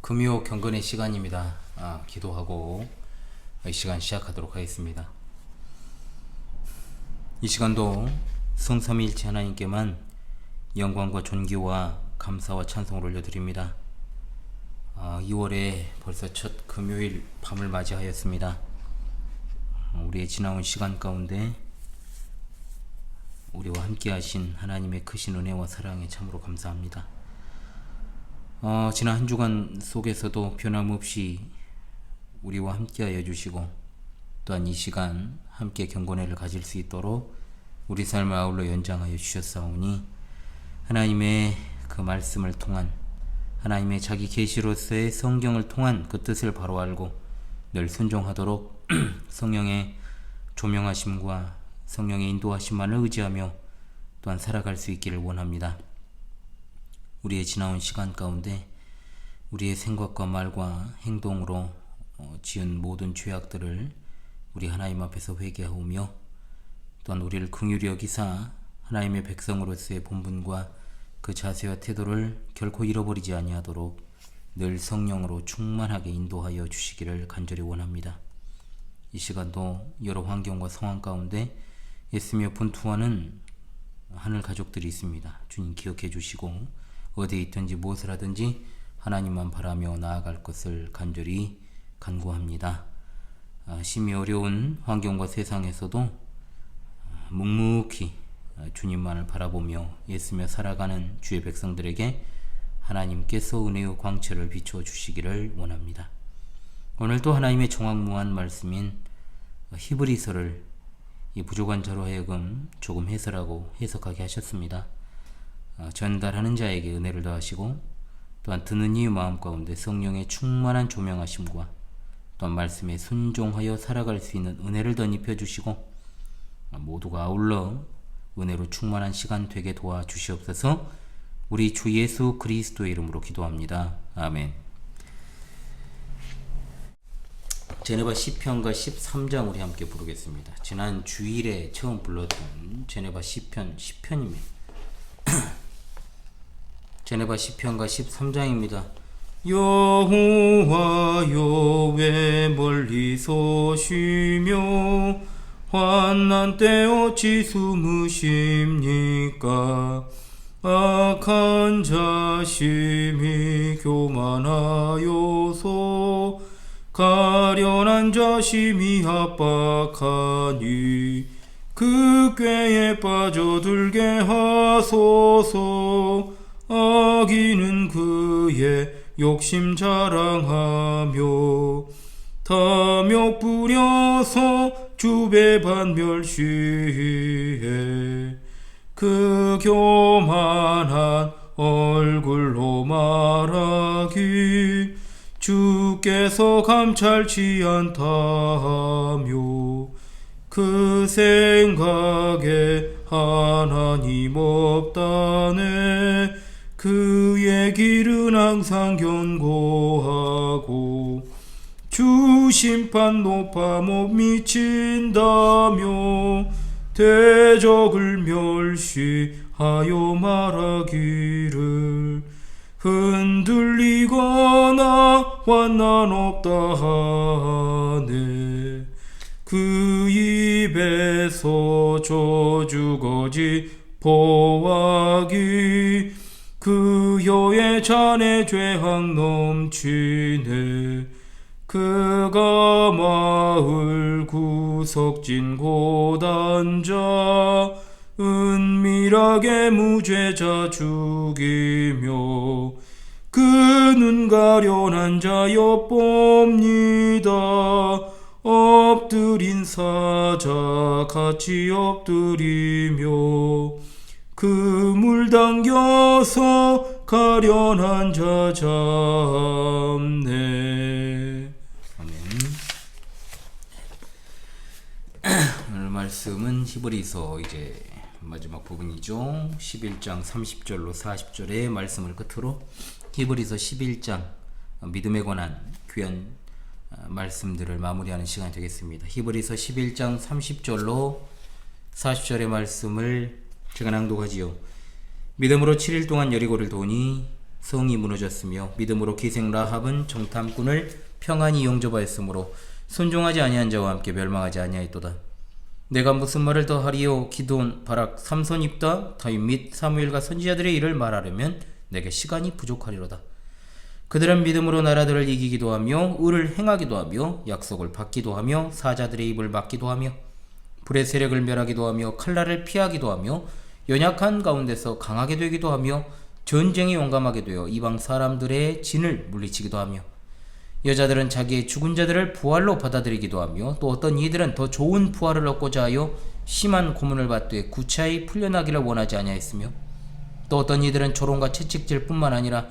금요 경건의 시간입니다. 기도하고 이 시간 시작하도록 하겠습니다. 이 시간도 성삼위일체 하나님께만 영광과 존귀와 감사와 찬송을 올려드립니다. 2월에 벌써 첫 금요일 밤을 맞이하였습니다. 우리의 지나온 시간 가운데 우리와 함께 하신 하나님의 크신 은혜와 사랑에 참으로 감사합니다. 지난 한 주간 속에서도 변함없이 우리와 함께하여 주시고 또한 이 시간 함께 경건회를 가질 수 있도록 우리 삶을 아울러 연장하여 주셨사오니 하나님의 그 말씀을 통한 하나님의 자기 계시로서의 성경을 통한 그 뜻을 바로 알고 늘 순종하도록 성령의 조명하심과 성령의 인도하심만을 의지하며 또한 살아갈 수 있기를 원합니다. 우리의 지나온 시간 가운데 우리의 생각과 말과 행동으로 지은 모든 죄악들을 우리 하나님 앞에서 회개하오며 또한 우리를 긍휼히 여기사 하나님의 백성으로서의 본분과 그 자세와 태도를 결코 잃어버리지 아니하도록 늘 성령으로 충만하게 인도하여 주시기를 간절히 원합니다. 이 시간도 여러 환경과 상황 가운데 애쓰며 분투하는 하늘 가족들이 있습니다. 주님 기억해 주시고 어디에 있든지 무엇을 하든지 하나님만 바라며 나아갈 것을 간절히 간구합니다. 심히 어려운 환경과 세상에서도 묵묵히 주님만을 바라보며 애쓰며 살아가는 주의 백성들에게 하나님께서 은혜의 광채를 비추어 주시기를 원합니다. 오늘도 하나님의 정확무한 말씀인 히브리서를 이 부족한 자로 하여금 조금 해설하고 해석하게 하셨습니다. 전달하는 자에게 은혜를 더하시고 또한 듣는 이의 마음 가운데 성령의 충만한 조명하심과 또한 말씀에 순종하여 살아갈 수 있는 은혜를 덧입혀 주시고 모두가 아울러 은혜로 충만한 시간 되게 도와주시옵소서. 우리 주 예수 그리스도의 이름으로 기도합니다. 아멘. 제네바 시편과 13장 우리 함께 부르겠습니다. 지난 주일에 처음 불렀던 제네바 시편 10편입니다. 제네바 시편과 13장입니다. 여호와여 왜 멀리 서시며 환난 때 어찌 숨으십니까? 악한 자심이 교만하여서 가련한 자심이 압박하니 그 꾀에 빠져들게 하소서. 악인은 그의 욕심 자랑하며 탐욕 부려서 주배반 멸시해 그 교만한 얼굴로 말하기 주께서 감찰치 않다며 그 생각에 하나님 없다네. 그의 길은 항상 견고하고 주 심판 높아 못 미친다며 대적을 멸시하여 말하기를 흔들리거나 환난 없다 하네. 그 입에서 저주거지 보하기 그 혀에 잔해 죄악 넘치네. 그가 마을 구석진 곳 앉아 은밀하게 무죄자 죽이며 그 눈 가련한 자 엿봅니다. 엎드린 사자 같이 엎드리며 그 물 당겨서 가련한 자 잡네. 아멘. 오늘 말씀은 히브리서 이제 마지막 부분이죠. 11장 30절로 40절의 말씀을 끝으로 히브리서 11장 믿음에 관한 귀한 말씀들을 마무리하는 시간이 되겠습니다. 히브리서 11장 30절로 40절의 말씀을 제가 낭독하지요. 믿음으로 7일 동안 여리고를 도니 성이 무너졌으며 믿음으로 기생 라합은 정탐꾼을 평안히 영접하였으므로 순종하지 아니한 자와 함께 멸망하지 아니하였도다. 내가 무슨 말을 더 하리요? 기드온, 바락, 삼손, 입다, 다윗 및 사무엘과 선지자들의 일을 말하려면 내게 시간이 부족하리로다. 그들은 믿음으로 나라들을 이기기도 하며 의를 행하기도 하며 약속을 받기도 하며 사자들의 입을 막기도 하며 불의 세력을 멸하기도 하며 칼날을 피하기도 하며 연약한 가운데서 강하게 되기도 하며 전쟁에 용감하게 되어 이방 사람들의 진을 물리치기도 하며 여자들은 자기의 죽은 자들을 부활로 받아들이기도 하며 또 어떤 이들은 더 좋은 부활을 얻고자 하여 심한 고문을 받되 구차히 풀려나기를 원하지 아니하였으며 또 어떤 이들은 조롱과 채찍질 뿐만 아니라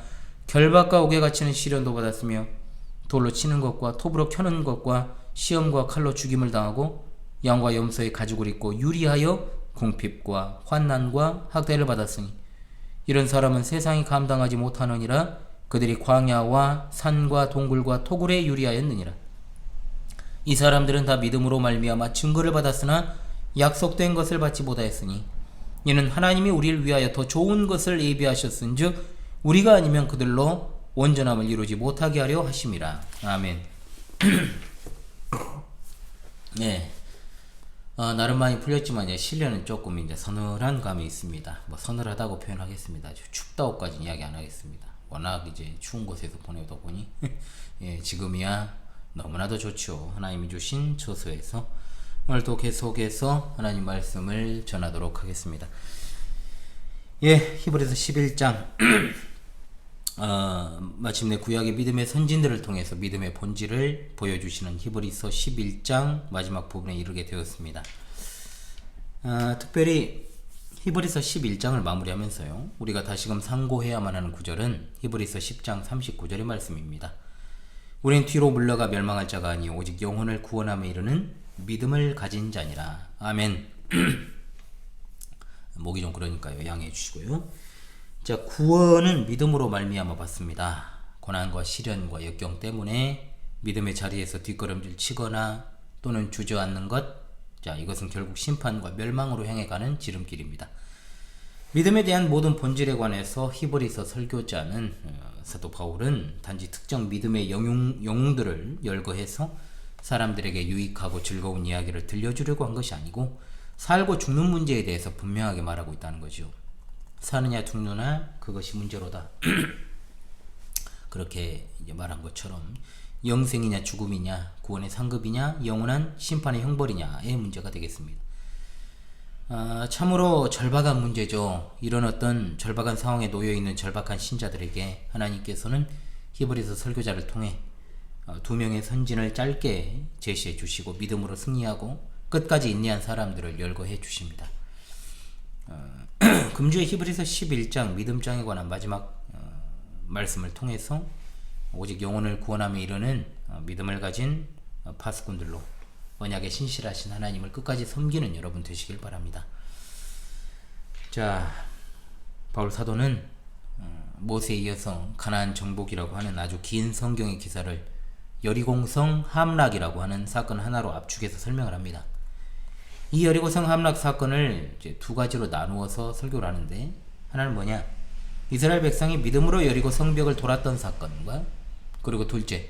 결박과 옥에 갇히는 시련도 받았으며 돌로 치는 것과 톱으로 켜는 것과 시험과 칼로 죽임을 당하고 양과 염소의 가죽을 입고 유리하여 궁핍과 환난과 학대를 받았으니 이런 사람은 세상이 감당하지 못하느니라. 그들이 광야와 산과 동굴과 토굴에 유리하였느니라. 이 사람들은 다 믿음으로 말미암아 증거를 받았으나 약속된 것을 받지 못하였으니 이는 하나님이 우리를 위하여 더 좋은 것을 예비하셨은즉 우리가 아니면 그들로 온전함을 이루지 못하게 하려 하심이라. 아멘. 네. 나름 많이 풀렸지만 이제 실내는 조금 이제 서늘한 감이 있습니다. 뭐 서늘하다고 표현하겠습니다. 춥다고까지는 이야기 안 하겠습니다. 워낙 이제 추운 곳에서 보내다 보니 예, 지금이야 너무나도 좋죠. 하나님이 주신 처소에서 오늘도 계속해서 하나님 말씀을 전하도록 하겠습니다. 예, 히브리서 11장 마침내 구약의 믿음의 선진들을 통해서 믿음의 본질을 보여주시는 히브리서 11장 마지막 부분에 이르게 되었습니다. 특별히 히브리서 11장을 마무리하면서요, 우리가 다시금 상고해야만 하는 구절은 히브리서 10장 39절의 말씀입니다. 우린 뒤로 물러가 멸망할 자가 아니요 오직 영혼을 구원함에 이르는 믿음을 가진 자니라. 아멘. 목이 좀 그러니까요, 양해해 주시고요. 자, 구원은 믿음으로 말미암아 받습니다. 고난과 시련과 역경 때문에 믿음의 자리에서 뒷걸음질 치거나 또는 주저앉는 것, 자, 이것은 결국 심판과 멸망으로 향해 가는 지름길입니다. 믿음에 대한 모든 본질에 관해서 히브리서 설교자는 사도 바울은 단지 특정 믿음의 영웅들을 열거해서 사람들에게 유익하고 즐거운 이야기를 들려주려고 한 것이 아니고 살고 죽는 문제에 대해서 분명하게 말하고 있다는 거죠. 사느냐 죽느냐 그것이 문제로다. 그렇게 이제 말한 것처럼 영생이냐 죽음이냐 구원의 상급이냐 영원한 심판의 형벌이냐의 문제가 되겠습니다. 참으로 절박한 문제죠. 이런 어떤 절박한 상황에 놓여있는 절박한 신자들에게 하나님께서는 히브리서 설교자를 통해 두 명의 선진을 짧게 제시해 주시고 믿음으로 승리하고 끝까지 인내한 사람들을 열거해 주십니다. 금주의 히브리서 11장 믿음장에 관한 마지막 말씀을 통해서 오직 영혼을 구원함에 이르는 믿음을 가진 파수꾼들로 언약에 신실하신 하나님을 끝까지 섬기는 여러분 되시길 바랍니다. 자, 바울 사도는 모세에 이어서 가나안 정복이라고 하는 아주 긴 성경의 기사를 여리고성 함락이라고 하는 사건 하나로 압축해서 설명을 합니다. 이 여리고성 함락 사건을 이제 두 가지로 나누어서 설교를 하는데, 하나는 뭐냐? 이스라엘 백성이 믿음으로 여리고 성벽을 돌았던 사건과, 그리고 둘째,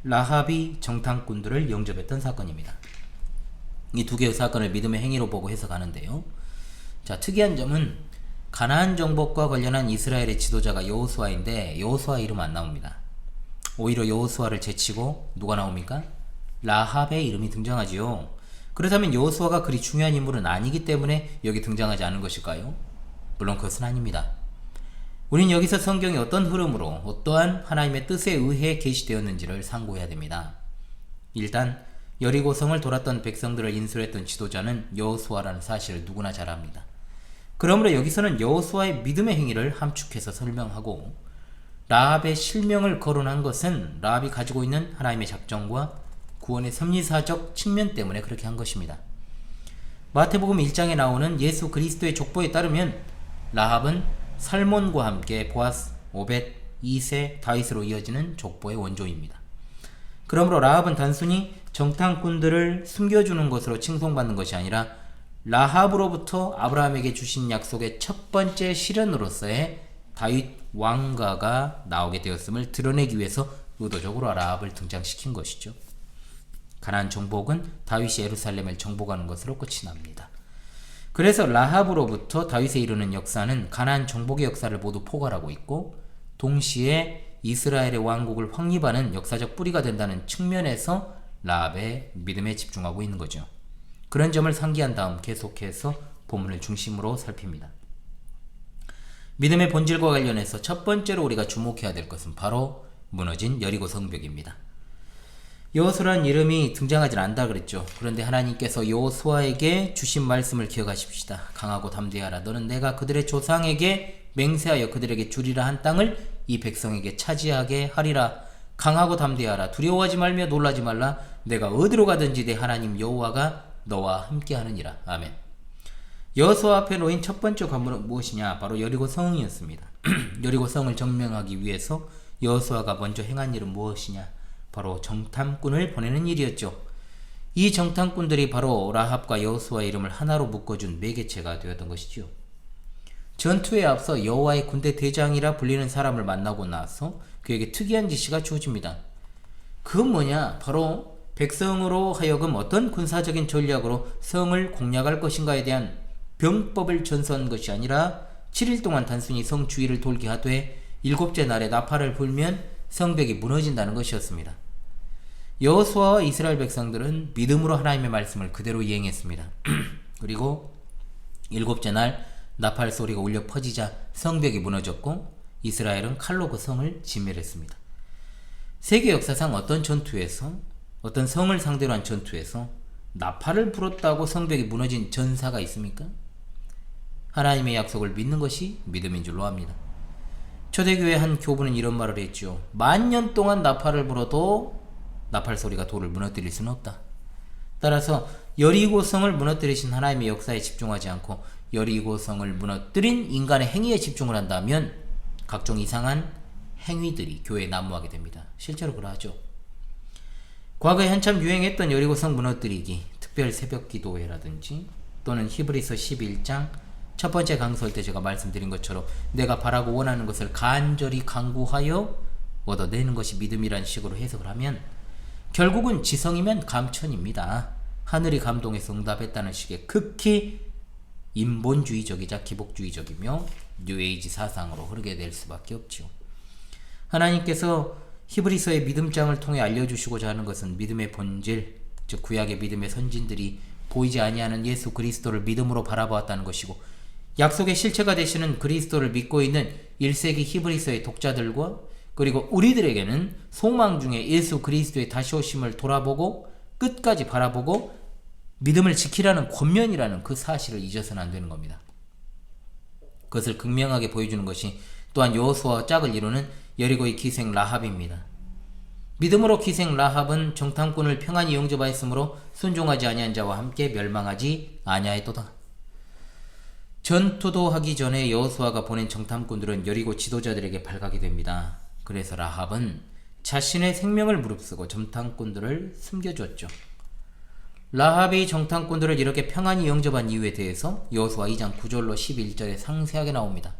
라합이 정탐꾼들을 영접했던 사건입니다. 이 두 개의 사건을 믿음의 행위로 보고 해석하는데요. 자, 특이한 점은 가나안 정복과 관련한 이스라엘의 지도자가 여호수아인데 여호수아 이름 안 나옵니다. 오히려 여호수아를 제치고 누가 나옵니까? 라합의 이름이 등장하지요. 그렇다면 여호수아가 그리 중요한 인물은 아니기 때문에 여기 등장하지 않은 것일까요? 물론 그것은 아닙니다. 우린 여기서 성경이 어떤 흐름으로 어떠한 하나님의 뜻에 의해 계시되었는지를 상고해야 됩니다. 일단 여리고성을 돌았던 백성들을 인솔했던 지도자는 여호수아라는 사실을 누구나 잘 압니다. 그러므로 여기서는 여호수아의 믿음의 행위를 함축해서 설명하고, 라합의 실명을 거론한 것은 라합이 가지고 있는 하나님의 작정과 구원의 섭리사적 측면 때문에 그렇게 한 것입니다. 마태복음 1장에 나오는 예수 그리스도의 족보에 따르면 라합은 살몬과 함께 보아스, 오벳, 이세, 다윗으로 이어지는 족보의 원조입니다. 그러므로 라합은 단순히 정탐꾼들을 숨겨주는 것으로 칭송받는 것이 아니라 라합으로부터 아브라함에게 주신 약속의 첫 번째 실현으로서의 다윗 왕가가 나오게 되었음을 드러내기 위해서 의도적으로 라합을 등장시킨 것이죠. 가나안 정복은 다윗이 예루살렘을 정복하는 것으로 끝이 납니다. 그래서 라합으로부터 다윗에 이르는 역사는 가나안 정복의 역사를 모두 포괄하고 있고 동시에 이스라엘의 왕국을 확립하는 역사적 뿌리가 된다는 측면에서 라합의 믿음에 집중하고 있는 거죠. 그런 점을 상기한 다음 계속해서 본문을 중심으로 살핍니다. 믿음의 본질과 관련해서 첫 번째로 우리가 주목해야 될 것은 바로 무너진 여리고 성벽입니다. 여호수아라는 이름이 등장하지 않는다 그랬죠. 그런데 하나님께서 여호수아에게 주신 말씀을 기억하십시다. 강하고 담대하라. 너는 내가 그들의 조상에게 맹세하여 그들에게 주리라 한 땅을 이 백성에게 차지하게 하리라. 강하고 담대하라. 두려워하지 말며 놀라지 말라. 내가 어디로 가든지 내 하나님 여호와가 너와 함께하느니라. 아멘. 여호수아 앞에 놓인 첫 번째 관문은 무엇이냐? 바로 여리고 성이었습니다. 여리고 성을 점령하기 위해서 여호수아가 먼저 행한 일은 무엇이냐? 바로 정탐꾼을 보내는 일이었죠. 이 정탐꾼들이 바로 라합과 여호수아의 이름을 하나로 묶어준 매개체가 되었던 것이지요. 전투에 앞서 여호와의 군대 대장이라 불리는 사람을 만나고 나서 그에게 특이한 지시가 주어집니다. 그건 뭐냐? 바로 백성으로 하여금 어떤 군사적인 전략으로 성을 공략할 것인가에 대한 병법을 전수한 것이 아니라 7일 동안 단순히 성 주위를 돌게 하되 7째 날에 나팔을 불면 성벽이 무너진다는 것이었습니다. 여호수아와 이스라엘 백성들은 믿음으로 하나님의 말씀을 그대로 이행했습니다. 그리고 7째 날 나팔 소리가 울려 퍼지자 성벽이 무너졌고 이스라엘은 칼로 그 성을 진멸했습니다. 세계 역사상 어떤 전투에서, 어떤 성을 상대로 한 전투에서 나팔을 불었다고 성벽이 무너진 전사가 있습니까? 하나님의 약속을 믿는 것이 믿음인 줄로 압니다. 초대교회 한 교부는 이런 말을 했죠. 10,000년 동안 나팔을 불어도 나팔 소리가 돌을 무너뜨릴 수는 없다. 따라서 여리고성을 무너뜨리신 하나님의 역사에 집중하지 않고 여리고성을 무너뜨린 인간의 행위에 집중을 한다면 각종 이상한 행위들이 교회에 난무하게 됩니다. 실제로 그러하죠. 과거에 한참 유행했던 여리고성 무너뜨리기, 특별 새벽 기도회라든지 또는 히브리서 11장 첫 번째 강설 때 제가 말씀드린 것처럼 내가 바라고 원하는 것을 간절히 간구하여 얻어내는 것이 믿음이란 식으로 해석을 하면 결국은 지성이면 감천입니다. 하늘이 감동해서 응답했다는 식의 극히 인본주의적이자 기복주의적이며 뉴에이지 사상으로 흐르게 될 수밖에 없죠. 하나님께서 히브리서의 믿음장을 통해 알려주시고자 하는 것은 믿음의 본질, 즉 구약의 믿음의 선진들이 보이지 아니하는 예수 그리스도를 믿음으로 바라보았다는 것이고 약속의 실체가 되시는 그리스도를 믿고 있는 1세기 히브리서의 독자들과 그리고 우리들에게는 소망 중에 예수 그리스도의 다시 오심을 돌아보고 끝까지 바라보고 믿음을 지키라는 권면이라는 그 사실을 잊어서는 안 되는 겁니다. 그것을 극명하게 보여주는 것이 또한 여호수아와 짝을 이루는 여리고의 기생 라합입니다. 믿음으로 기생 라합은 정탐꾼을 평안히 영접하였으므로 순종하지 아니한 자와 함께 멸망하지 아니하였도다. 전투도 하기 전에 여호수아가 보낸 정탐꾼들은 여리고 지도자들에게 발각이 됩니다. 그래서 라합은 자신의 생명을 무릅쓰고 정탐꾼들을 숨겨줬죠. 라합이 정탐꾼들을 이렇게 평안히 영접한 이유에 대해서 여호수아 2장 9절로 11절에 상세하게 나옵니다.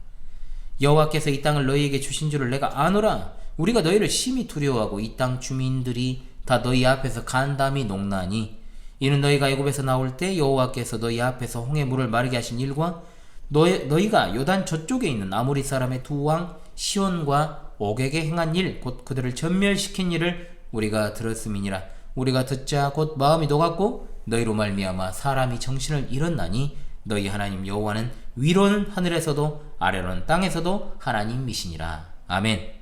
여호와께서 이 땅을 너희에게 주신 줄을 내가 아노라. 우리가 너희를 심히 두려워하고 이 땅 주민들이 다 너희 앞에서 간담이 녹나니 이는 너희가 애굽에서 나올 때 여호와께서 너희 앞에서 홍해 물을 마르게 하신 일과 너희가 요단 저쪽에 있는 아모리 사람의 두 왕 시온과 옥에게 행한 일, 곧 그들을 전멸시킨 일을 우리가 들었음이니라. 우리가 듣자 곧 마음이 녹았고 너희로 말미암아 사람이 정신을 잃었나니 너희 하나님 여호와는 위로는 하늘에서도 아래로는 땅에서도 하나님이시니라. 아멘.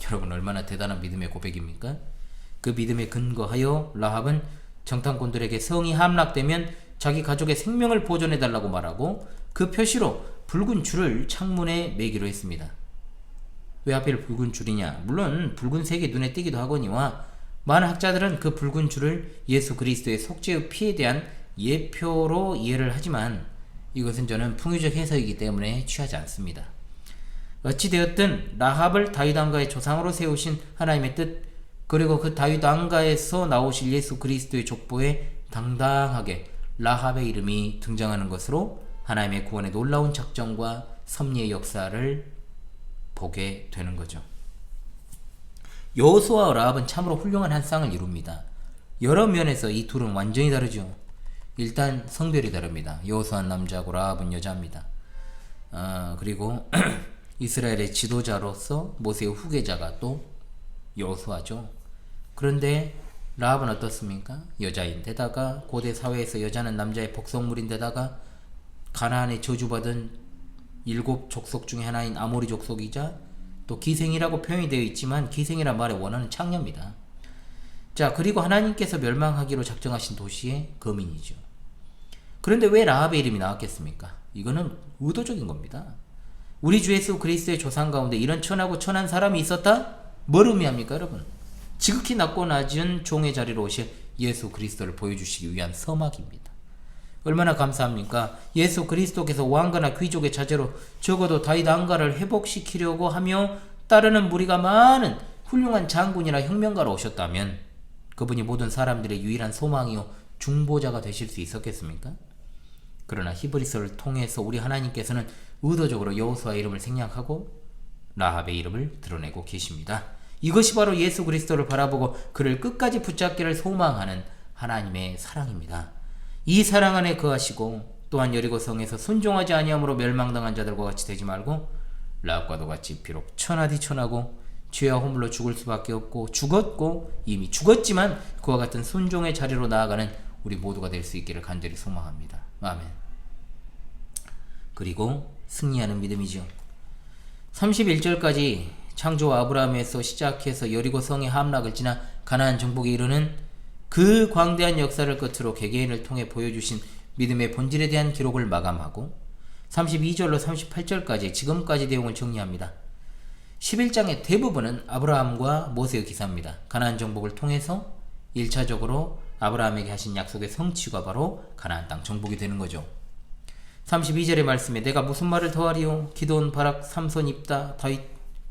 여러분 얼마나 대단한 믿음의 고백입니까? 그 믿음에 근거하여 라합은 정탐꾼들에게 성이 함락되면 자기 가족의 생명을 보존해달라고 말하고 그 표시로 붉은 줄을 창문에 매기로 했습니다. 왜 하필 붉은 줄이냐? 물론 붉은색이 눈에 띄기도 하거니와 많은 학자들은 그 붉은 줄을 예수 그리스도의 속죄의 피에 대한 예표로 이해를 하지만 이것은 저는 풍유적 해석이기 때문에 취하지 않습니다. 어찌되었든 라합을 다윗 왕가의 조상으로 세우신 하나님의 뜻, 그리고 그 다윗 왕가에서 나오실 예수 그리스도의 족보에 당당하게 라합의 이름이 등장하는 것으로 하나님의 구원의 놀라운 작정과 섭리의 역사를 보게 되는 거죠. 여호수아와 라합은 참으로 훌륭한 한 쌍을 이룹니다. 여러 면에서 이 둘은 완전히 다르죠. 일단 성별이 다릅니다. 여호수아는 남자고 라합은 여자입니다. 그리고 이스라엘의 지도자로서 모세의 후계자가 또 여호수아죠. 그런데 라합은 어떻습니까? 여자인데다가 고대 사회에서 여자는 남자의 복속물인데다가 가나안에 저주받은 7 족속 중에 하나인 아모리 족속이자 또 기생이라고 표현이 되어 있지만 기생이란 말에 원하는 창녀입니다. 자, 그리고 하나님께서 멸망하기로 작정하신 도시의 거민이죠. 그런데 왜 라합의 이름이 나왔겠습니까? 이거는 의도적인 겁니다. 우리 주 예수 그리스도의 조상 가운데 이런 천하고 천한 사람이 있었다? 뭘 의미합니까, 여러분? 지극히 낮고 낮은 종의 자리로 오실 예수 그리스도를 보여주시기 위한 서막입니다. 얼마나 감사합니까? 예수 그리스도께서 왕가나 귀족의 자제로 적어도 다윗 왕가를 회복시키려고 하며 따르는 무리가 많은 훌륭한 장군이나 혁명가로 오셨다면 그분이 모든 사람들의 유일한 소망이요 중보자가 되실 수 있었겠습니까? 그러나 히브리서를 통해서 우리 하나님께서는 의도적으로 여호수아의 이름을 생략하고 라합의 이름을 드러내고 계십니다. 이것이 바로 예수 그리스도를 바라보고 그를 끝까지 붙잡기를 소망하는 하나님의 사랑입니다. 이 사랑 안에 거하시고 또한 여리고성에서 순종하지 아니함으로 멸망당한 자들과 같이 되지 말고 라합과도 같이 비록 천하디천하고 죄와 허물로 죽을 수밖에 없고 죽었고 이미 죽었지만 그와 같은 순종의 자리로 나아가는 우리 모두가 될 수 있기를 간절히 소망합니다. 아멘. 그리고 승리하는 믿음이죠. 31절까지 창조 아브라함에서 시작해서 여리고성의 함락을 지나 가나안 정복에 이르는 그 광대한 역사를 끝으로 개개인을 통해 보여주신 믿음의 본질에 대한 기록을 마감하고 32절로 38절까지 지금까지 내용을 정리합니다. 11장의 대부분은 아브라함과 모세의 기사입니다. 가나안 정복을 통해서 1차적으로 아브라함에게 하신 약속의 성취가 바로 가나안 땅 정복이 되는 거죠. 32절의 말씀에 내가 무슨 말을 더하리요? 기드온, 바락, 삼손, 입다, 다윗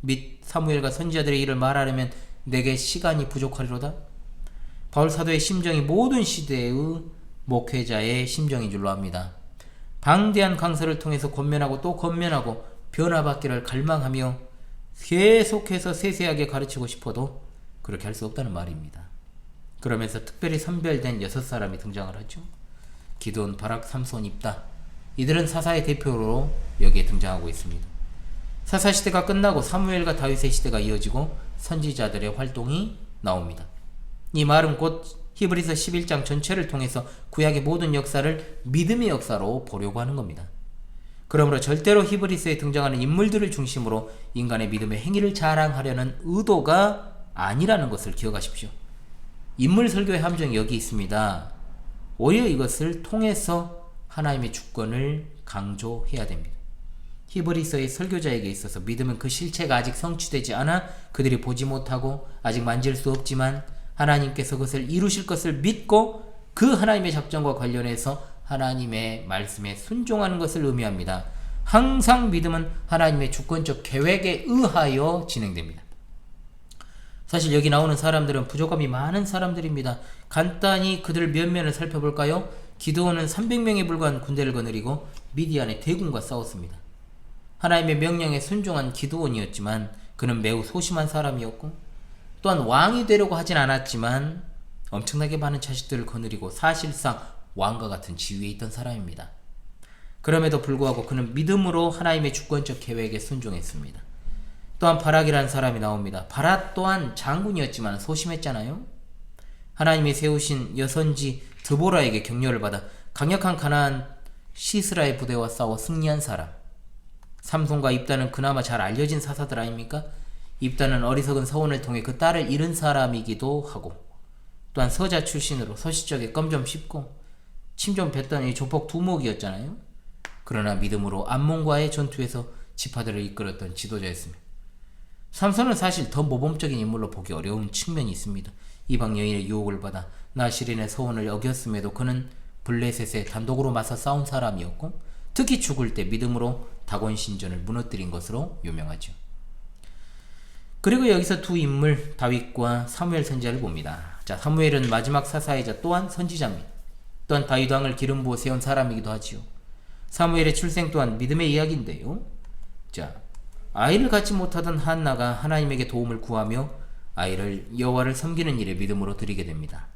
및 사무엘과 선지자들의 일을 말하려면 내게 시간이 부족하리로다. 바울 사도의 심정이 모든 시대의 목회자의 심정인 줄로 압니다. 방대한 강서를 통해서 권면하고 또 권면하고 변화받기를 갈망하며 계속해서 세세하게 가르치고 싶어도 그렇게 할 수 없다는 말입니다. 그러면서 특별히 선별된 6사람이 등장을 하죠. 기드온, 바락, 삼손, 입다. 이들은 사사의 대표로 여기에 등장하고 있습니다. 사사시대가 끝나고 사무엘과 다윗의 시대가 이어지고 선지자들의 활동이 나옵니다. 이 말은 곧 히브리서 11장 전체를 통해서 구약의 모든 역사를 믿음의 역사로 보려고 하는 겁니다. 그러므로 절대로 히브리서에 등장하는 인물들을 중심으로 인간의 믿음의 행위를 자랑하려는 의도가 아니라는 것을 기억하십시오. 인물 설교의 함정이 여기 있습니다. 오히려 이것을 통해서 하나님의 주권을 강조해야 됩니다. 히브리서의 설교자에게 있어서 믿음은 그 실체가 아직 성취되지 않아 그들이 보지 못하고 아직 만질 수 없지만 하나님께서 그것을 이루실 것을 믿고 그 하나님의 작정과 관련해서 하나님의 말씀에 순종하는 것을 의미합니다. 항상 믿음은 하나님의 주권적 계획에 의하여 진행됩니다. 사실 여기 나오는 사람들은 부족함이 많은 사람들입니다. 간단히 그들 면면을 살펴볼까요? 기드온은 300명에 불과한 군대를 거느리고 미디안의 대군과 싸웠습니다. 하나님의 명령에 순종한 기드온이었지만 그는 매우 소심한 사람이었고 또한 왕이 되려고 하진 않았지만 엄청나게 많은 자식들을 거느리고 사실상 왕과 같은 지위에 있던 사람입니다. 그럼에도 불구하고 그는 믿음으로 하나님의 주권적 계획에 순종했습니다. 또한 바락이라는 사람이 나옵니다. 바락 또한 장군이었지만 소심했잖아요. 하나님이 세우신 여선지 드보라에게 격려를 받아 강력한 가나안 시스라의 부대와 싸워 승리한 사람. 삼손과 입다는 그나마 잘 알려진 사사들 아닙니까? 입다는 어리석은 서원을 통해 그 딸을 잃은 사람이기도 하고 또한 서자 출신으로 서시적에 껌 좀 씹고 침 좀 뱉던 이 조폭 두목이었잖아요. 그러나 믿음으로 암몬과의 전투에서 지파들을 이끌었던 지도자였습니다. 삼손은 사실 더 모범적인 인물로 보기 어려운 측면이 있습니다. 이방 여인의 유혹을 받아 나시린의 서원을 어겼음에도 그는 블레셋에 단독으로 맞서 싸운 사람이었고 특히 죽을 때 믿음으로 다곤 신전을 무너뜨린 것으로 유명하죠. 그리고 여기서 두 인물 다윗과 사무엘 선지자를 봅니다. 자, 사무엘은 마지막 사사이자 또한 선지자입니다. 또한 다윗 왕을 기름 부어 세운 사람이기도 하지요. 사무엘의 출생 또한 믿음의 이야기인데요. 자, 아이를 갖지 못하던 한나가 하나님에게 도움을 구하며 아이를 여호와를 섬기는 일에 믿음으로 드리게 됩니다.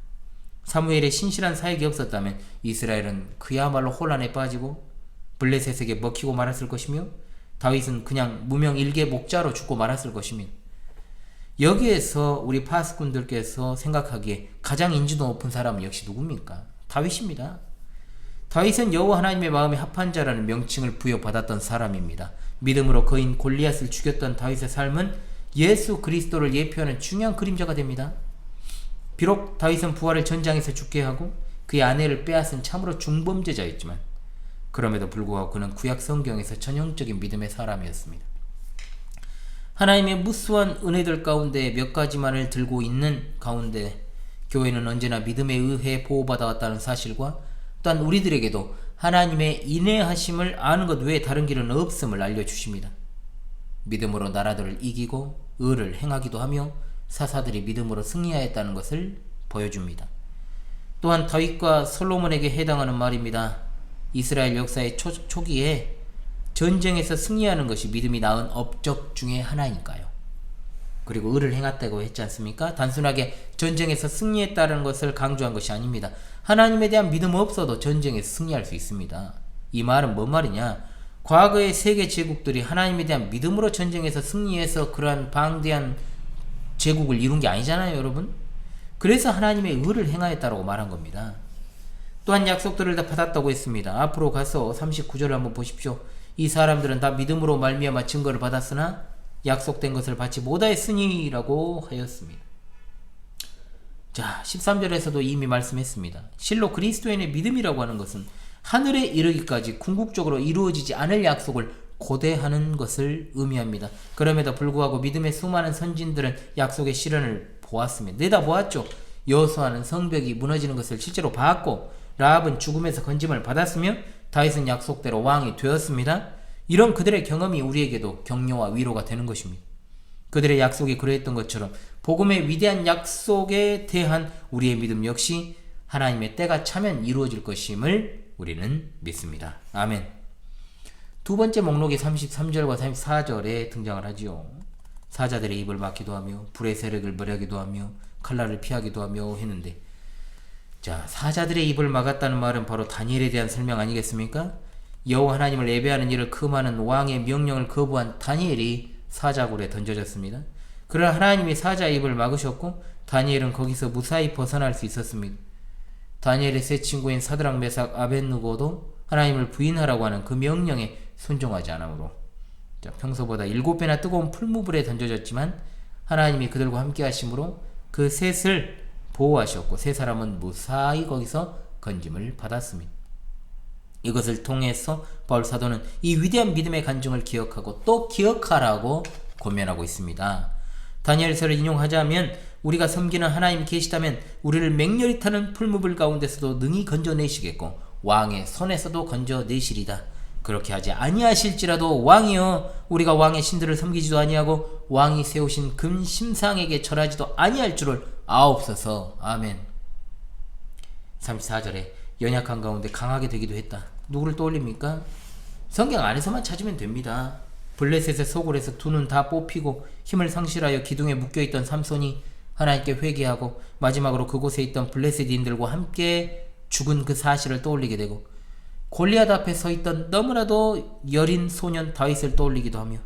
사무엘의 신실한 사역이 없었다면 이스라엘은 그야말로 혼란에 빠지고 블레셋에게 먹히고 말았을 것이며 다윗은 그냥 무명 일개 목자로 죽고 말았을 것입니다. 여기에서 우리 파수꾼들께서 생각하기에 가장 인지도 높은 사람은 역시 누굽니까? 다윗입니다. 다윗은 여호와 하나님의 마음에 합한 자라는 명칭을 부여받았던 사람입니다. 믿음으로 거인 골리앗을 죽였던 다윗의 삶은 예수 그리스도를 예표하는 중요한 그림자가 됩니다. 비록 다윗은 부활을 전장에서 죽게 하고 그의 아내를 빼앗은 참으로 중범죄자였지만 그럼에도 불구하고 그는 구약 성경에서 전형적인 믿음의 사람이었습니다. 하나님의 무수한 은혜들 가운데 몇 가지만을 들고 있는 가운데 교회는 언제나 믿음에 의해 보호받아왔다는 사실과 또한 우리들에게도 하나님의 인내하심을 아는 것 외에 다른 길은 없음을 알려주십니다. 믿음으로 나라들을 이기고 의를 행하기도 하며 사사들이 믿음으로 승리하였다는 것을 보여줍니다. 또한 다윗과 솔로몬에게 해당하는 말입니다. 이스라엘 역사의 초기에 전쟁에서 승리하는 것이 믿음이 낳은 업적 중에 하나이니까요. 그리고 의를 행했다고 했지 않습니까? 단순하게 전쟁에서 승리했다는 것을 강조한 것이 아닙니다. 하나님에 대한 믿음 없어도 전쟁에서 승리할 수 있습니다. 이 말은 뭔 말이냐? 과거의 세계 제국들이 하나님에 대한 믿음으로 전쟁에서 승리해서 그러한 방대한 제국을 이룬 게 아니잖아요, 여러분. 그래서 하나님의 의를 행하였다고 말한 겁니다. 또한 약속들을 다 받았다고 했습니다. 앞으로 가서 39절을 한번 보십시오. 이 사람들은 다 믿음으로 말미암아 증거를 받았으나 약속된 것을 받지 못하였으니라고 하였습니다. 자, 13절에서도 이미 말씀했습니다. 실로 그리스도인의 믿음이라고 하는 것은 하늘에 이르기까지 궁극적으로 이루어지지 않을 약속을 고대하는 것을 의미합니다. 그럼에도 불구하고 믿음의 수많은 선진들은 약속의 실현을 보았습니다. 내다보았죠. 여호수아는 성벽이 무너지는 것을 실제로 봤고 라합은 죽음에서 건짐을 받았으며 다윗은 약속대로 왕이 되었습니다. 이런 그들의 경험이 우리에게도 격려와 위로가 되는 것입니다. 그들의 약속이 그러했던 것처럼 복음의 위대한 약속에 대한 우리의 믿음 역시 하나님의 때가 차면 이루어질 것임을 우리는 믿습니다. 아멘. 두 번째 목록이 33절과 34절에 등장을 하지요. 사자들의 입을 막기도 하며 불의 세력을 벌하기도 하며 칼날을 피하기도 하며 했는데, 자, 사자들의 입을 막았다는 말은 바로 다니엘에 대한 설명 아니겠습니까? 여호와 하나님을 예배하는 일을 금하는 왕의 명령을 거부한 다니엘이 사자굴에 던져졌습니다. 그러나 하나님이 사자의 입을 막으셨고 다니엘은 거기서 무사히 벗어날 수 있었습니다. 다니엘의 세 친구인 사드락, 메삭, 아벳느고도 하나님을 부인하라고 하는 그 명령에 순종하지 않으므로 평소보다 7배나 뜨거운 풀무불에 던져졌지만 하나님이 그들과 함께 하심으로 그 셋을 보호하셨고 세 사람은 무사히 거기서 건짐을 받았습니다. 이것을 통해서 바울 사도는 이 위대한 믿음의 간증을 기억하고 또 기억하라고 권면하고 있습니다. 다니엘서를 인용하자면 우리가 섬기는 하나님 계시다면 우리를 맹렬히 타는 풀무불 가운데서도 능히 건져내시겠고 왕의 손에서도 건져내시리다. 그렇게 하지 아니하실지라도 왕이여 우리가 왕의 신들을 섬기지도 아니하고 왕이 세우신 금 심상에게 절하지도 아니할 줄을 아옵소서. 아멘. 34절에 연약한 가운데 강하게 되기도 했다. 누구를 떠올립니까? 성경 안에서만 찾으면 됩니다. 블레셋의 소굴에서 두 눈 다 뽑히고 힘을 상실하여 기둥에 묶여있던 삼손이 하나님께 회개하고 마지막으로 그곳에 있던 블레셋인들과 함께 죽은 그 사실을 떠올리게 되고 골리앗 앞에 서있던 너무나도 여린 소년 다윗을 떠올리기도 하며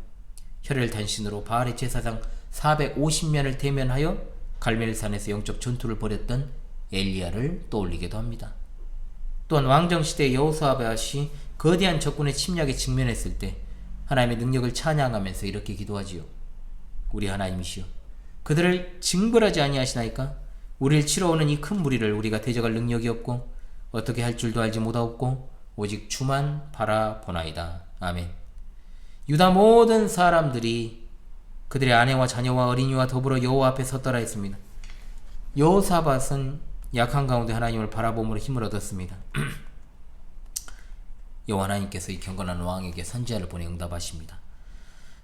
혈혈 단신으로 바알의 제사장 450면을 대면하여 갈멜산에서 영적 전투를 벌였던 엘리야를 떠올리기도 합니다. 또한 왕정시대의 여호수아밧이 거대한 적군의 침략에 직면했을 때 하나님의 능력을 찬양하면서 이렇게 기도하지요. 우리 하나님이시여 그들을 징벌하지 아니하시나이까? 우리를 치러 오는 이 큰 무리를 우리가 대적할 능력이 없고 어떻게 할 줄도 알지 못하옵고 오직 주만 바라보나이다. 아멘. 유다 모든 사람들이 그들의 아내와 자녀와 어린이와 더불어 여호와 앞에 섰더라 했습니다. 여호사밧은 약한 가운데 하나님을 바라봄으로 힘을 얻었습니다. 여호와 하나님께서 이 경건한 왕에게 선지자를 보내 응답하십니다.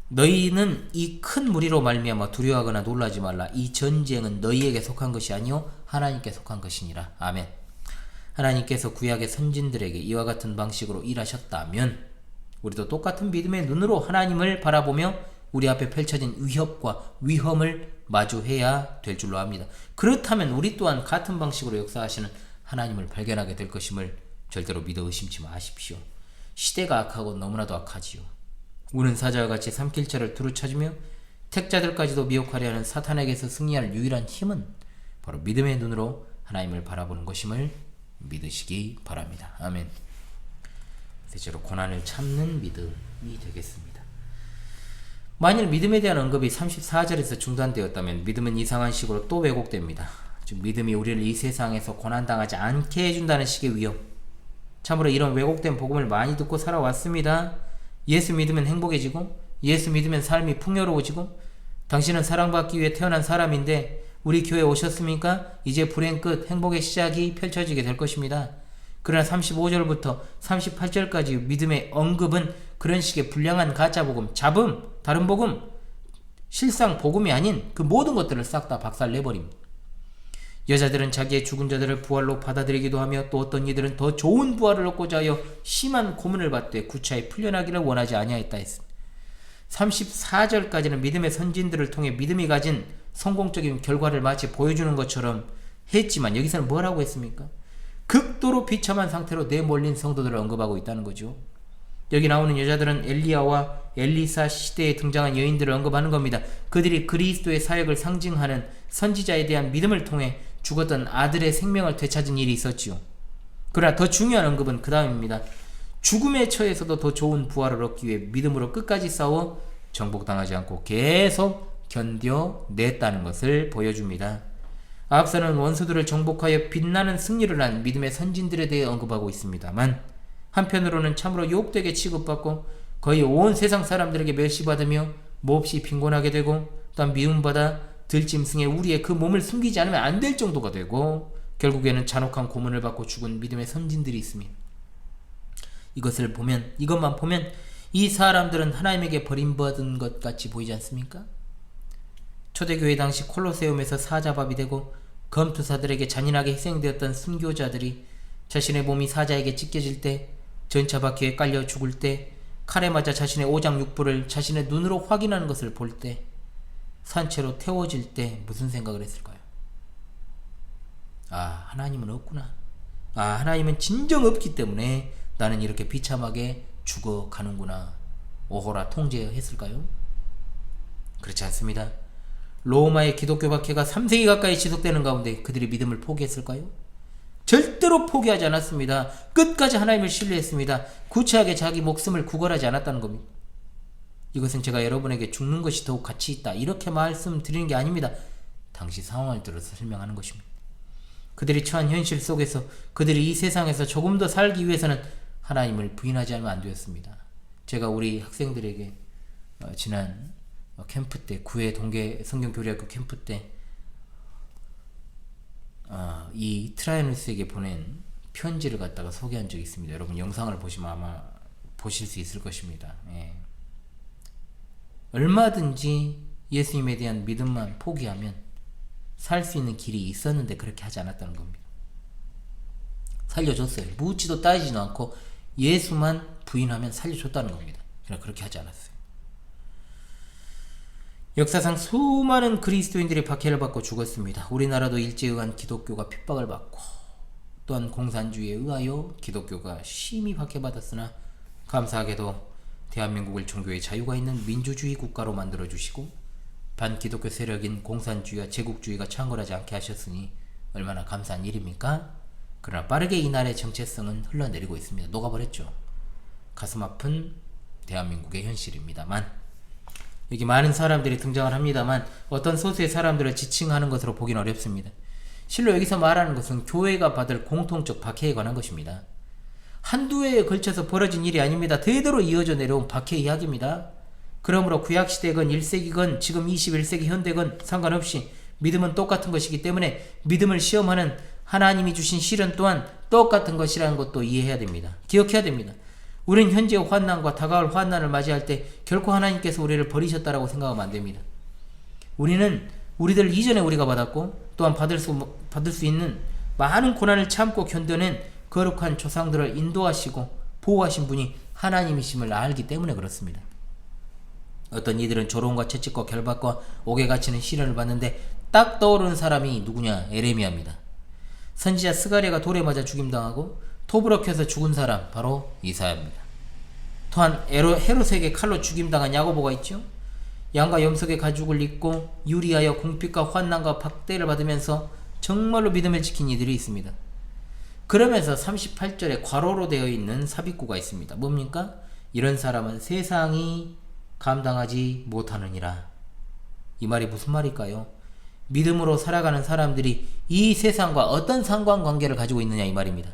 너희는 이 큰 무리로 말미암아 두려워하거나 놀라지 말라. 이 전쟁은 너희에게 속한 것이 아니요 하나님께 속한 것이니라. 아멘. 하나님께서 구약의 선진들에게 이와 같은 방식으로 일하셨다면 우리도 똑같은 믿음의 눈으로 하나님을 바라보며 우리 앞에 펼쳐진 위협과 위험을 마주해야 될 줄로 압니다. 그렇다면 우리 또한 같은 방식으로 역사하시는 하나님을 발견하게 될 것임을 절대로 믿어 의심치 마십시오. 시대가 악하고 너무나도 악하지요. 우는 사자와 같이 삼킬자를 두루 찾으며 택자들까지도 미혹하려 하는 사탄에게서 승리할 유일한 힘은 바로 믿음의 눈으로 하나님을 바라보는 것임을 믿으시기 바랍니다. 아멘. 대체로 고난을 참는 믿음이 되겠습니다. 만일 믿음에 대한 언급이 34절에서 중단되었다면 믿음은 이상한 식으로 또 왜곡됩니다. 즉 믿음이 우리를 이 세상에서 고난당하지 않게 해준다는 식의 위협. 참으로 이런 왜곡된 복음을 많이 듣고 살아왔습니다. 예수 믿으면 행복해지고 예수 믿으면 삶이 풍요로워지고 당신은 사랑받기 위해 태어난 사람인데 우리 교회에 오셨습니까? 이제 불행 끝 행복의 시작이 펼쳐지게 될 것입니다. 그러나 35절부터 38절까지 믿음의 언급은 그런 식의 불량한 가짜 복음, 잡음, 다른 복음, 실상 복음이 아닌 그 모든 것들을 싹 다 박살내버립니다. 여자들은 자기의 죽은 자들을 부활로 받아들이기도 하며 또 어떤 이들은 더 좋은 부활을 얻고자 하여 심한 고문을 받되 구차히 풀려나기를 원하지 아니하였다 했습니다. 34절까지는 믿음의 선진들을 통해 믿음이 가진 성공적인 결과를 마치 보여주는 것처럼 했지만 여기서는 뭐라고 했습니까? 극도로 비참한 상태로 내몰린 성도들을 언급하고 있다는 거죠. 여기 나오는 여자들은 엘리야와 엘리사 시대에 등장한 여인들을 언급하는 겁니다. 그들이 그리스도의 사역을 상징하는 선지자에 대한 믿음을 통해 죽었던 아들의 생명을 되찾은 일이 있었지요. 그러나 더 중요한 언급은 그 다음입니다. 죽음의 처에서도 더 좋은 부활을 얻기 위해 믿음으로 끝까지 싸워 정복당하지 않고 계속 견뎌냈다는 것을 보여줍니다. 앞서는 원수들을 정복하여 빛나는 승리를 한 믿음의 선진들에 대해 언급하고 있습니다만 한편으로는 참으로 유혹되게 취급받고 거의 온 세상 사람들에게 멸시받으며 몹시 빈곤하게 되고 또한 미움받아 들짐승에 우리의 그 몸을 숨기지 않으면 안 될 정도가 되고 결국에는 잔혹한 고문을 받고 죽은 믿음의 선진들이 있습니다. 이것만 보면 이 사람들은 하나님에게 버림받은 것 같이 보이지 않습니까? 초대교회 당시 콜로세움에서 사자밥이 되고 검투사들에게 잔인하게 희생되었던 순교자들이 자신의 몸이 사자에게 찢겨질 때, 전차바퀴에 깔려 죽을 때, 칼에 맞아 자신의 오장육부를 자신의 눈으로 확인하는 것을 볼 때, 산채로 태워질 때 무슨 생각을 했을까요? 아, 하나님은 없구나. 아, 하나님은 진정 없기 때문에 나는 이렇게 비참하게 죽어가는구나. 오호라 통제했을까요? 그렇지 않습니다. 로마의 기독교 박해가 3세기 가까이 지속되는 가운데 그들이 믿음을 포기했을까요? 절대로 포기하지 않았습니다. 끝까지 하나님을 신뢰했습니다. 구차하게 자기 목숨을 구걸하지 않았다는 겁니다. 이것은 제가 여러분에게 죽는 것이 더욱 가치 있다 이렇게 말씀드리는 게 아닙니다. 당시 상황을 들어서 설명하는 것입니다. 그들이 처한 현실 속에서 그들이 이 세상에서 조금 더 살기 위해서는 하나님을 부인하지 않으면 안 되었습니다. 제가 우리 학생들에게 지난 캠프 때, 구회 동계 성경교리학교 캠프 때 이 트라이누스에게 보낸 편지를 갖다가 소개한 적이 있습니다. 여러분 영상을 보시면 아마 보실 수 있을 것입니다. 예. 얼마든지 예수님에 대한 믿음만 포기하면 살 수 있는 길이 있었는데 그렇게 하지 않았다는 겁니다. 살려줬어요. 묻지도 따지지도 않고 예수만 부인하면 살려줬다는 겁니다. 그러나 그렇게 하지 않았어요. 역사상 수많은 그리스도인들이 박해를 받고 죽었습니다. 우리나라도 일제에 의한 기독교가 핍박을 받고 또한 공산주의에 의하여 기독교가 심히 박해받았으나 감사하게도 대한민국을 종교의 자유가 있는 민주주의 국가로 만들어주시고 반기독교 세력인 공산주의와 제국주의가 창궐하지 않게 하셨으니 얼마나 감사한 일입니까? 그러나 빠르게 이날의 정체성은 흘러내리고 있습니다. 녹아버렸죠. 가슴 아픈 대한민국의 현실입니다만 여기 많은 사람들이 등장을 합니다만 어떤 소수의 사람들을 지칭하는 것으로 보기는 어렵습니다. 실로 여기서 말하는 것은 교회가 받을 공통적 박해에 관한 것입니다. 한두 해에 걸쳐서 벌어진 일이 아닙니다. 대대로 이어져 내려온 박해 이야기입니다. 그러므로 구약시대건 1세기건 지금 21세기 현대건 상관없이 믿음은 똑같은 것이기 때문에 믿음을 시험하는 하나님이 주신 시련 또한 똑같은 것이라는 것도 이해해야 됩니다. 기억해야 됩니다. 우리는 현재의 환난과 다가올 환난을 맞이할 때 결코 하나님께서 우리를 버리셨다라고 생각하면 안 됩니다. 우리는 우리들 이전에 우리가 받았고 또한 받을 수 있는 많은 고난을 참고 견뎌낸 거룩한 조상들을 인도하시고 보호하신 분이 하나님이심을 알기 때문에 그렇습니다. 어떤 이들은 조롱과 채찍과 결박과 옥에 갇히는 시련을 받는데 딱 떠오르는 사람이 누구냐? 에레미야입니다. 선지자 스가랴가 돌에 맞아 죽임당하고 톱으로 켜서 죽은 사람 바로 이사야입니다. 또한 헤롯에게 칼로 죽임당한 야고보가 있죠. 양과 염소의 가죽을 입고 유리하여 궁핍과 환난과 박대를 받으면서 정말로 믿음을 지킨 이들이 있습니다. 그러면서 38절에 괄호로 되어 있는 삽입구가 있습니다. 뭡니까? 이런 사람은 세상이 감당하지 못하느니라. 이 말이 무슨 말일까요? 믿음으로 살아가는 사람들이 이 세상과 어떤 상관관계를 가지고 있느냐 이 말입니다.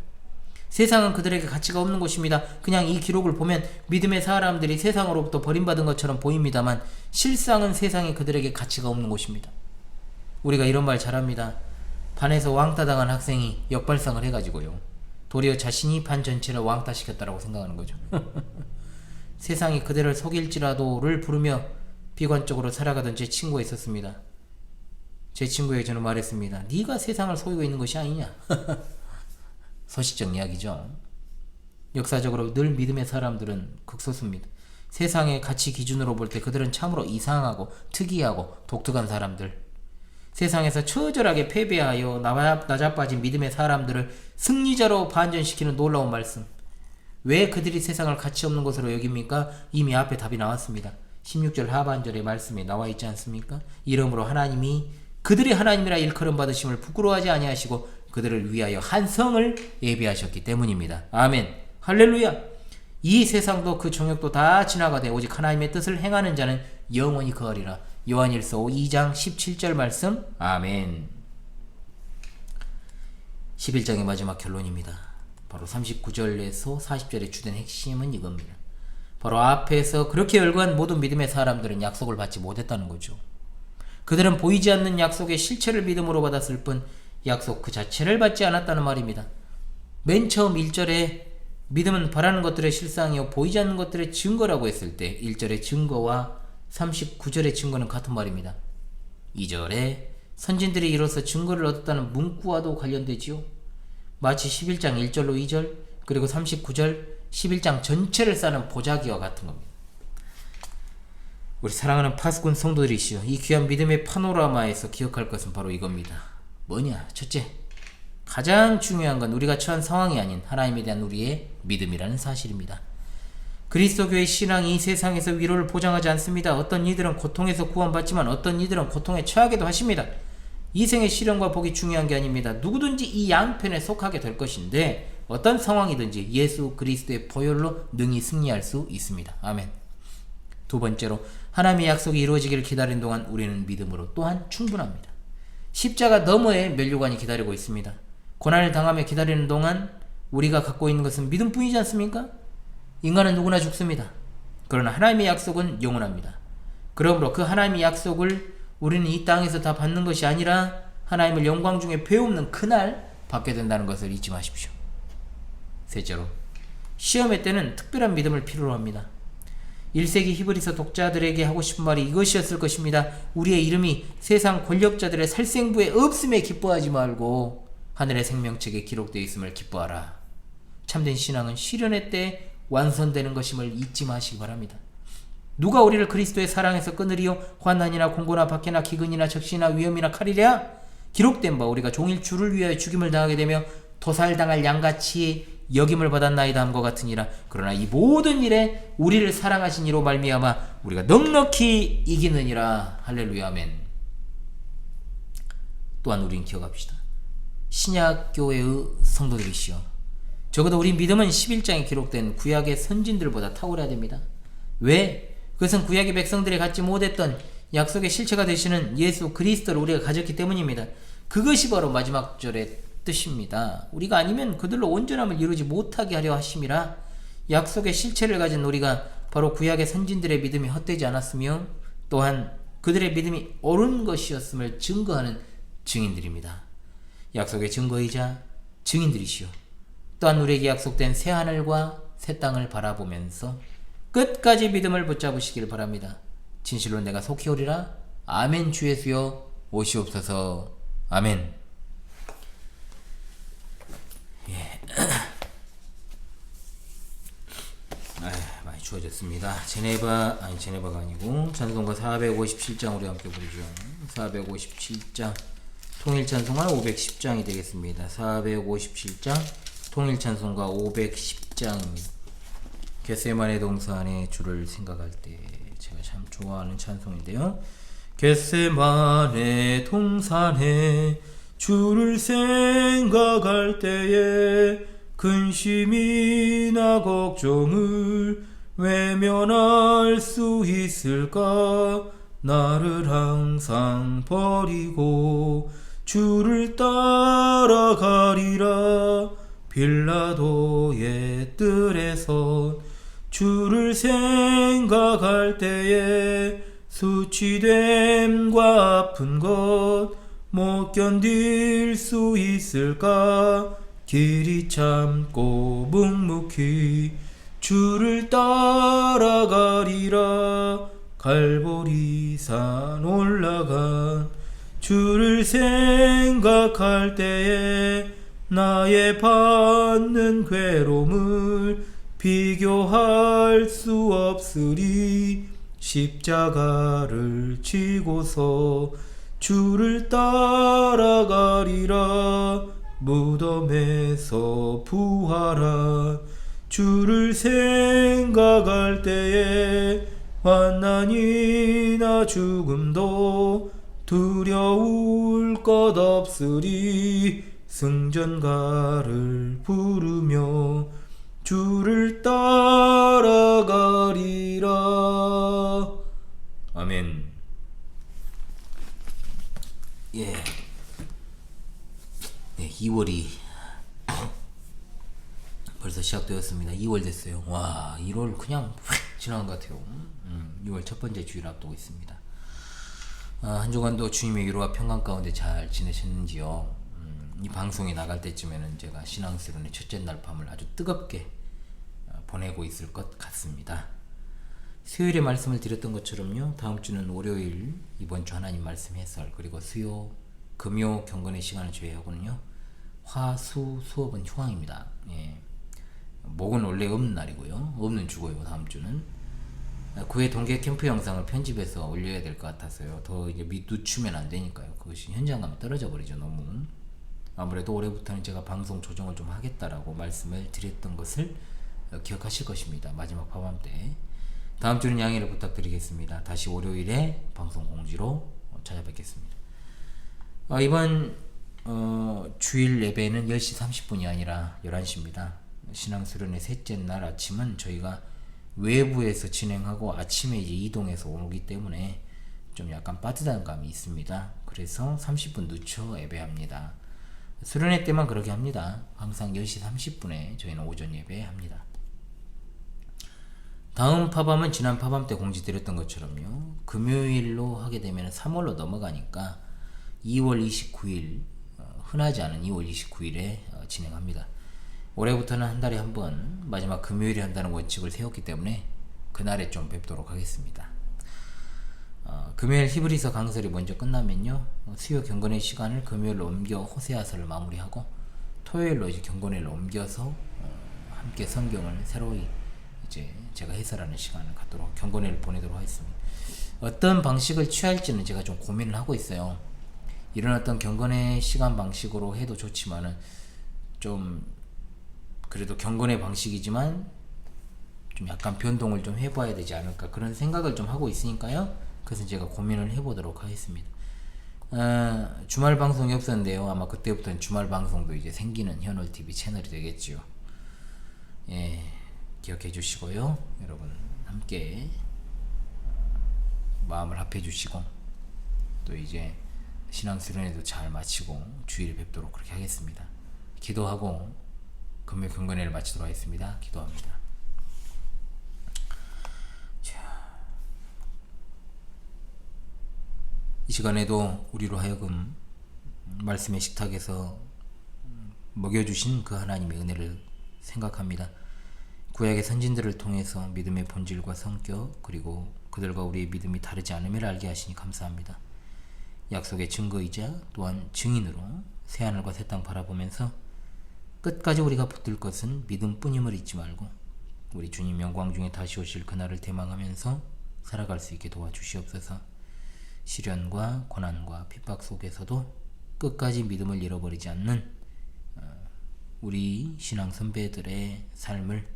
세상은 그들에게 가치가 없는 곳입니다. 그냥 이 기록을 보면 믿음의 사람들이 세상으로부터 버림받은 것처럼 보입니다만 실상은 세상이 그들에게 가치가 없는 곳입니다. 우리가 이런 말 잘합니다. 반에서 왕따당한 학생이 역발상을 해가지고요. 도리어 자신이 반 전체를 왕따시켰다라고 생각하는 거죠. 세상이 그대를 속일지라도를 부르며 비관적으로 살아가던 제 친구가 있었습니다. 제 친구에게 저는 말했습니다. 네가 세상을 속이고 있는 것이 아니냐. 서식적 이야기죠. 역사적으로 늘 믿음의 사람들은 극소수입니다. 세상의 가치 기준으로 볼 때 그들은 참으로 이상하고 특이하고 독특한 사람들. 세상에서 처절하게 패배하여 낮아빠진 믿음의 사람들을 승리자로 반전시키는 놀라운 말씀. 왜 그들이 세상을 가치 없는 것으로 여깁니까? 이미 앞에 답이 나왔습니다. 16절 하반절의 말씀에 나와 있지 않습니까? 이러므로 하나님이 그들이 하나님이라 일컬음 받으심을 부끄러워하지 아니하시고 그들을 위하여 한 성을 예비하셨기 때문입니다. 아멘. 할렐루야. 이 세상도 그 정욕도 다 지나가되 오직 하나님의 뜻을 행하는 자는 영원히 거하리라. 요한일서 2장 17절 말씀. 아멘. 11장의 마지막 결론입니다. 바로 39절에서 40절의 주된 핵심은 이겁니다. 바로 앞에서 그렇게 열거한 모든 믿음의 사람들은 약속을 받지 못했다는 거죠. 그들은 보이지 않는 약속의 실체를 믿음으로 받았을 뿐 약속 그 자체를 받지 않았다는 말입니다. 맨 처음 1절에 믿음은 바라는 것들의 실상이요 보이지 않는 것들의 증거라고 했을 때 1절의 증거와 39절의 증거는 같은 말입니다. 2절에 선진들이 이로써 증거를 얻었다는 문구와도 관련되지요. 마치 11장 1절로 2절 그리고 39절 11장 전체를 싸는 보자기와 같은 겁니다. 우리 사랑하는 파수꾼 성도들이시여, 이 귀한 믿음의 파노라마에서 기억할 것은 바로 이겁니다. 뭐냐? 첫째, 가장 중요한 건 우리가 처한 상황이 아닌 하나님에 대한 우리의 믿음이라는 사실입니다. 그리스도교의 신앙이 이 세상에서 위로를 보장하지 않습니다. 어떤 이들은 고통에서 구원받지만 어떤 이들은 고통에 처하기도 하십니다. 이생의 시련과 복이 중요한 게 아닙니다. 누구든지 이 양편에 속하게 될 것인데 어떤 상황이든지 예수 그리스도의 보혈로 능히 승리할 수 있습니다. 아멘. 두 번째로, 하나님의 약속이 이루어지기를 기다리는 동안 우리는 믿음으로 또한 충분합니다. 십자가 너머에 면류관이 기다리고 있습니다. 고난을 당하며 기다리는 동안 우리가 갖고 있는 것은 믿음뿐이지 않습니까? 인간은 누구나 죽습니다. 그러나 하나님의 약속은 영원합니다. 그러므로 그 하나님의 약속을 우리는 이 땅에서 다 받는 것이 아니라 하나님을 영광 중에 배움는 그날 받게 된다는 것을 잊지 마십시오. 셋째로, 시험의 때는 특별한 믿음을 필요로 합니다. 1세기 히브리서 독자들에게 하고 싶은 말이 이것이었을 것입니다. 우리의 이름이 세상 권력자들의 살생부에 없음에 기뻐하지 말고 하늘의 생명책에 기록되어 있음을 기뻐하라. 참된 신앙은 시련의 때 완성되는 것임을 잊지 마시기 바랍니다. 누가 우리를 그리스도의 사랑에서 끊으리요? 환난이나 공고나 박해나 기근이나 적시나 위험이나 칼이랴? 기록된 바 우리가 종일 주를 위하여 죽임을 당하게 되며 도살당할 양같이 여김을 받았나이다 함과 같으니라. 그러나 이 모든 일에 우리를 사랑하신 이로 말미암아 우리가 넉넉히 이기느니라. 할렐루야. 아멘. 또한 우리는 기억합시다. 신약교회의 성도들이시여, 적어도 우리 믿음은 11장에 기록된 구약의 선진들보다 탁월해야 됩니다. 왜? 그것은 구약의 백성들이 갖지 못했던 약속의 실체가 되시는 예수 그리스도를 우리가 가졌기 때문입니다. 그것이 바로 마지막 절의 뜻입니다. 우리가 아니면 그들로 온전함을 이루지 못하게 하려 하심이라. 약속의 실체를 가진 우리가 바로 구약의 선진들의 믿음이 헛되지 않았으며 또한 그들의 믿음이 옳은 것이었음을 증거하는 증인들입니다. 약속의 증거이자 증인들이시오. 또한 우리에게 약속된 새하늘과 새 땅을 바라보면서 끝까지 믿음을 붙잡으시길 바랍니다. 진실로 내가 속히 오리라. 아멘. 주 예수여 오시옵소서. 아멘. 예. 많이 주어졌습니다. 제네바가 아니고 찬송가 457장 우리 함께 부르죠. 457장 통일찬송가 510장이 되겠습니다. 457장 통일찬송가 510장입니다. 겟세마네 동산에 주를 생각할 때 제가 참 좋아하는 찬송인데요. 겟세마네 동산에 주를 생각할 때에 근심이나 걱정을 외면할 수 있을까? 나를 항상 버리고 주를 따라가리라. 빌라도의 뜰에서 주를 생각할 때에 수치됨과 아픈 것 못 견딜 수 있을까? 길이 참고 묵묵히 주를 따라가리라. 갈보리산 올라간 주를 생각할 때에 나의 받는 괴로움을 비교할 수 없으리. 십자가를 지고서 주를 따라가리라. 무덤에서 부활한 주를 생각할 때에 환난이나 죽음도 두려울 것 없으리. 승전가를 부르며 주를 따라가리라. 아멘. 예. 네, 2월이 벌써 시작되었습니다. 2월 됐어요. 와, 1월 그냥 휙 지나간 것 같아요. 6월 첫 번째 주일 앞두고 있습니다. 한 주간도 주님의 위로와 평강 가운데 잘 지내셨는지요? 이 방송이 나갈 때쯤에는 제가 신앙스러운의 첫째 날 밤을 아주 뜨겁게 보내고 있을 것 같습니다. 수요일에 말씀을 드렸던 것처럼요, 다음 주는 월요일 이번 주 하나님 말씀 해설, 그리고 수요 금요 경건의 시간을 제외하고는요 화 수 수업은 휴강입니다. 예. 목은 원래 없는 날이고요, 없는 주고요. 다음 주는 9회 동계 캠프 영상을 편집해서 올려야 될 것 같아서요. 더 이제 늦추면 안 되니까요. 그것이 현장감이 떨어져 버리죠. 너무. 아무래도 올해부터는 제가 방송 조정을 좀 하겠다라고 말씀을 드렸던 것을 기억하실 것입니다. 마지막 파밤 때. 다음 주는 양해를 부탁드리겠습니다. 다시 월요일에 방송 공지로 찾아뵙겠습니다. 이번 주일 예배는 10시 30분이 아니라 11시입니다. 신앙수련의 셋째 날 아침은 저희가 외부에서 진행하고 아침에 이제 이동해서 오기 때문에 좀 약간 빠듯한 감이 있습니다. 그래서 30분 늦춰 예배합니다. 수련회 때만 그렇게 합니다. 항상 10시 30분에 저희는 오전 예배합니다. 다음 파밤은 지난 파밤 때 공지드렸던 것처럼요, 금요일로 하게 되면 3월로 넘어가니까 2월 29일, 흔하지 않은 2월 29일에 진행합니다. 올해부터는 한 달에 한 번 마지막 금요일에 한다는 원칙을 세웠기 때문에 그날에 좀 뵙도록 하겠습니다. 금요일 히브리서 강설이 먼저 끝나면요, 수요 경건의 시간을 금요일로 옮겨 호세아서를 마무리하고 토요일로 이제 경건회를 옮겨서 함께 성경을 새로이 이제 제가 해설하는 시간을 갖도록, 경건회를 보내도록 하겠습니다. 어떤 방식을 취할지는 제가 좀 고민을 하고 있어요. 이런 어떤 경건회 시간 방식으로 해도 좋지만은 좀 그래도 경건회 방식이지만 좀 약간 변동을 좀 해봐야 되지 않을까, 그런 생각을 좀 하고 있으니까요. 그래서 제가 고민을 해보도록 하겠습니다. 주말 방송이 없었는데요, 아마 그때부터는 주말 방송도 이제 생기는 현월TV 채널이 되겠지요. 예, 기억해 주시고요. 여러분 함께 마음을 합해 주시고, 또 이제 신앙수련회도 잘 마치고 주일에 뵙도록 그렇게 하겠습니다. 기도하고 금요 경건회를 마치도록 하겠습니다. 기도합니다. 이 시간에도 우리로 하여금 말씀의 식탁에서 먹여주신 그 하나님의 은혜를 생각합니다. 구약의 선진들을 통해서 믿음의 본질과 성격, 그리고 그들과 우리의 믿음이 다르지 않음을 알게 하시니 감사합니다. 약속의 증거이자 또한 증인으로 새하늘과 새 땅 바라보면서 끝까지 우리가 붙들 것은 믿음뿐임을 잊지 말고 우리 주님 영광 중에 다시 오실 그날을 대망하면서 살아갈 수 있게 도와주시옵소서. 시련과 고난과 핍박 속에서도 끝까지 믿음을 잃어버리지 않는 우리 신앙 선배들의 삶을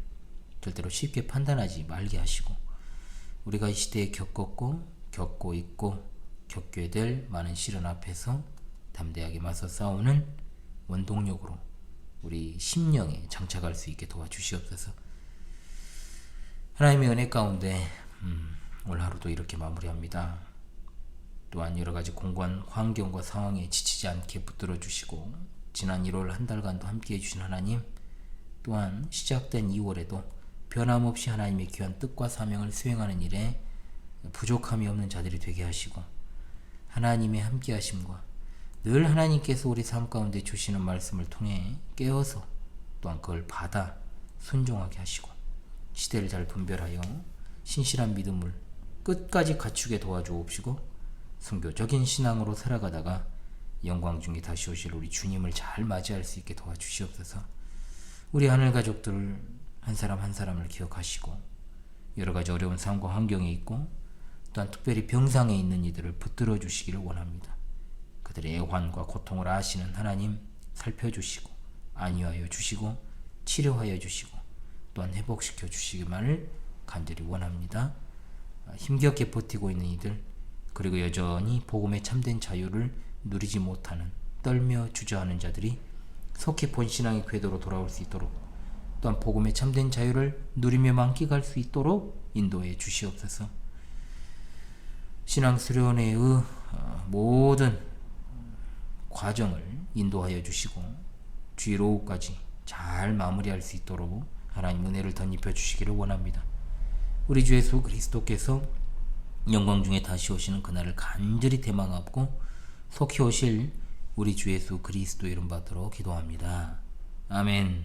절대로 쉽게 판단하지 말게 하시고, 우리가 이 시대에 겪었고 겪고 있고 겪게 될 많은 시련 앞에서 담대하게 맞서 싸우는 원동력으로 우리 심령에 장착할 수 있게 도와주시옵소서. 하나님의 은혜 가운데 오늘 하루도 이렇게 마무리합니다. 또한 여러가지 공고한 환경과 상황에 지치지 않게 붙들어 주시고, 지난 1월 한 달간도 함께 해주신 하나님, 또한 시작된 2월에도 변함없이 하나님의 귀한 뜻과 사명을 수행하는 일에 부족함이 없는 자들이 되게 하시고, 하나님의 함께 하심과 늘 하나님께서 우리 삶 가운데 주시는 말씀을 통해 깨어서 또한 그걸 받아 순종하게 하시고, 시대를 잘 분별하여 신실한 믿음을 끝까지 갖추게 도와주옵시고, 순교적인 신앙으로 살아가다가 영광 중에 다시 오실 우리 주님을 잘 맞이할 수 있게 도와주시옵소서. 우리 하늘 가족들 한 사람 한 사람을 기억하시고, 여러가지 어려운 삶과 환경에 있고 또한 특별히 병상에 있는 이들을 붙들어 주시기를 원합니다. 그들의 애환과 고통을 아시는 하나님, 살펴주시고 안위하여 주시고 치료하여 주시고 또한 회복시켜 주시기만을 간절히 원합니다. 힘겹게 버티고 있는 이들, 그리고 여전히 복음의 참된 자유를 누리지 못하는 떨며 주저하는 자들이 속히 본신앙의 궤도로 돌아올 수 있도록, 또한 복음의 참된 자유를 누리며 만끽할 수 있도록 인도해 주시옵소서. 신앙 수련회의 모든 과정을 인도하여 주시고 주일 오후까지 잘 마무리할 수 있도록 하나님 은혜를 덧입혀 주시기를 원합니다. 우리 주 예수 그리스도께서 영광 중에 다시 오시는 그날을 간절히 대망하고 속히 오실 우리 주 예수 그리스도 이름 받들어 기도합니다. 아멘.